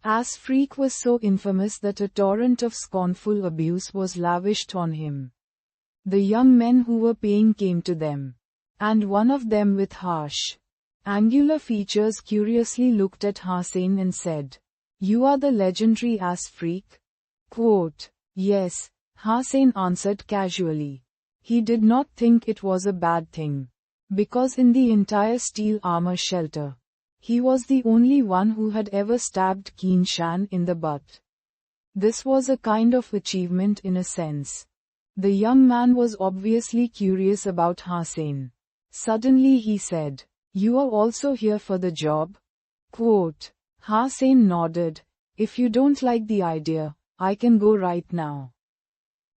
As Freak was so infamous that a torrent of scornful abuse was lavished on him. The young men who were paying came to them, and one of them with harsh, angular features curiously looked at Hussein and said, "You are the legendary As Freak?" Quote, "Yes," Hussein answered casually. He did not think it was a bad thing, because in the entire steel armor shelter, he was the only one who had ever stabbed Qin Shan in the butt. This was a kind of achievement in a sense. The young man was obviously curious about Hussein. Suddenly he said, "You are also here for the job?" Quote, Hussein nodded. "If you don't like the idea, I can go right now."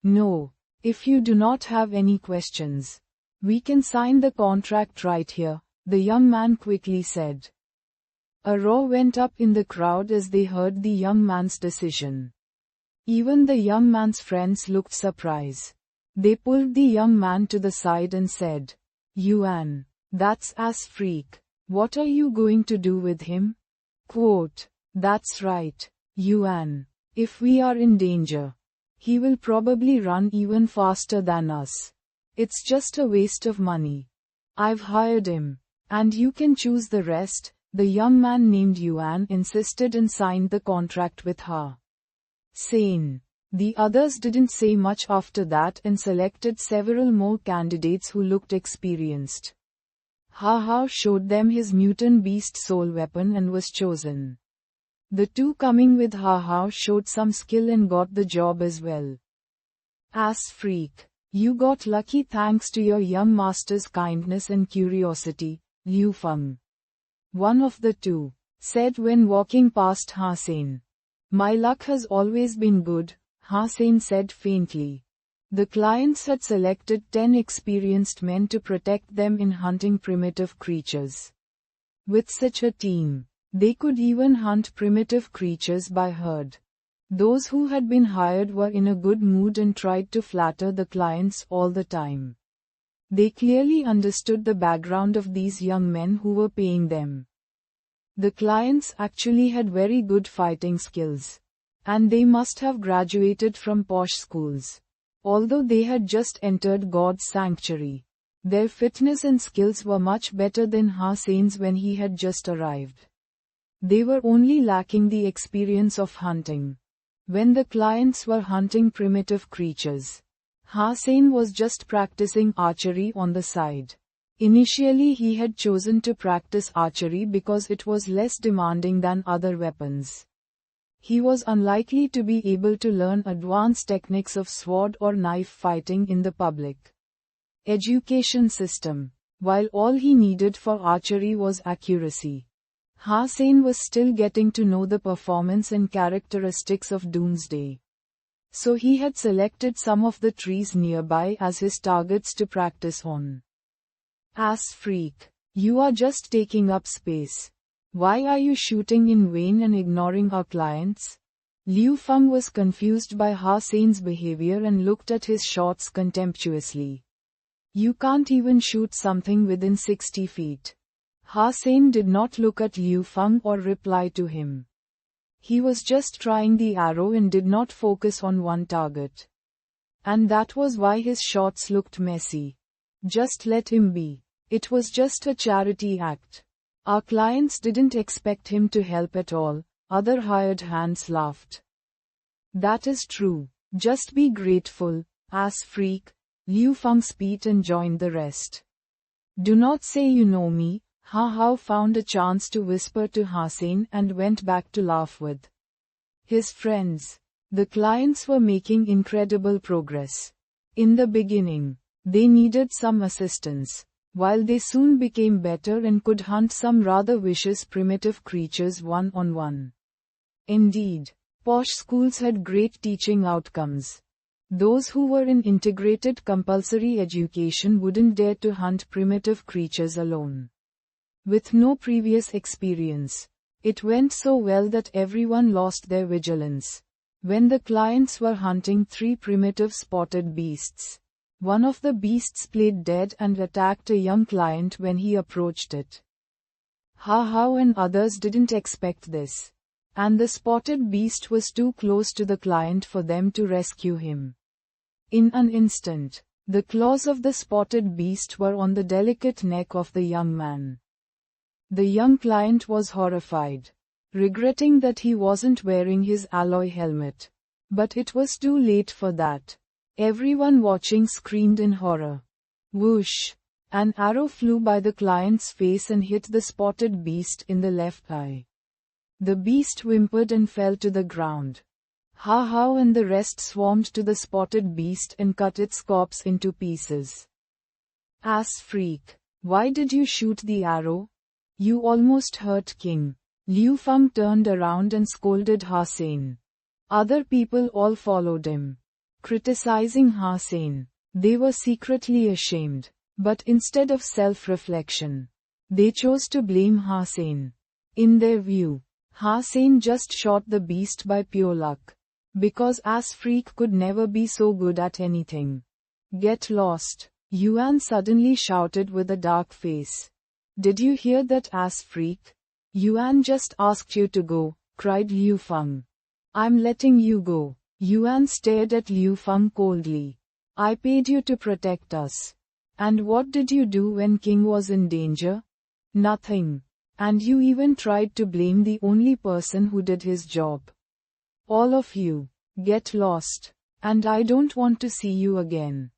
"No, if you do not have any questions. We can sign the contract right here," the young man quickly said. A roar went up in the crowd as they heard the young man's decision. Even the young man's friends looked surprised. They pulled the young man to the side and said, "Yuan, that's As Freak. What are you going to do with him?" Quote, "That's right, Yuan. If we are in danger, he will probably run even faster than us. It's just a waste of money. I've hired him, and you can choose the rest." The young man named Yuan insisted and signed the contract with her. Sane. The others didn't say much after that and selected several more candidates who looked experienced. Ha showed them his mutant beast soul weapon and was chosen. The two coming with Ha showed some skill and got the job as well. As Freak, you got lucky thanks to your young master's kindness and curiosity, Liu Feng. One of the two said when walking past Hussein. "My luck has always been good," Hussein said faintly. The clients had selected 10 experienced men to protect them in hunting primitive creatures. With such a team, they could even hunt primitive creatures by herd. Those who had been hired were in a good mood and tried to flatter the clients all the time. They clearly understood the background of these young men who were paying them. The clients actually had very good fighting skills. And they must have graduated from posh schools. Although they had just entered God's sanctuary, their fitness and skills were much better than Hussein's when he had just arrived. They were only lacking the experience of hunting. When the clients were hunting primitive creatures, Hussein was just practicing archery on the side. Initially he had chosen to practice archery because it was less demanding than other weapons. He was unlikely to be able to learn advanced techniques of sword or knife fighting in the public education system, while all he needed for archery was accuracy. Hussein was still getting to know the performance and characteristics of Doomsday. So he had selected some of the trees nearby as his targets to practice on. As Freak, you are just taking up space. Why are you shooting in vain and ignoring our clients? Liu Feng was confused by Hussein's behavior and looked at his shots contemptuously. You can't even shoot something within 60 feet. Hussein did not look at Liu Feng or reply to him. He was just trying the arrow and did not focus on one target. And that was why his shots looked messy. Just let him be. It was just a charity act. Our clients didn't expect him to help at all, other hired hands laughed. That is true. Just be grateful, As Freak. Liu Feng spat and joined the rest. Do not say you know me. Hao found a chance to whisper to Hussein and went back to laugh with his friends. The clients were making incredible progress. In the beginning, they needed some assistance, while they soon became better and could hunt some rather vicious primitive creatures one-on-one. Indeed, posh schools had great teaching outcomes. Those who were in integrated compulsory education wouldn't dare to hunt primitive creatures alone. With no previous experience, it went so well that everyone lost their vigilance. When the clients were hunting 3 primitive spotted beasts, one of the beasts played dead and attacked a young client when he approached it. Hao and others didn't expect this. and the spotted beast was too close to the client for them to rescue him. In an instant, the claws of the spotted beast were on the delicate neck of the young man. The young client was horrified, regretting that he wasn't wearing his alloy helmet. But it was too late for that. Everyone watching screamed in horror. Whoosh! An arrow flew by the client's face and hit the spotted beast in the left eye. The beast whimpered and fell to the ground. Ha and the rest swarmed to the spotted beast and cut its corpse into pieces. Ass freak! Why did you shoot the arrow? You almost hurt King. Liu Feng turned around and scolded Hossein. Other people all followed him, criticizing Hossein. They were secretly ashamed, but instead of self-reflection, they chose to blame Hossein. In their view, Hossein just shot the beast by pure luck, because Ass Freak could never be so good at anything. Get lost, Yuan suddenly shouted with a dark face. Did you hear that, Ass Freak? Yuan just asked you to go, cried Liu Feng. I'm letting you go. Yuan stared at Liu Feng coldly. I paid you to protect us. And what did you do when King was in danger? Nothing. And you even tried to blame the only person who did his job. All of you, get lost. And I don't want to see you again.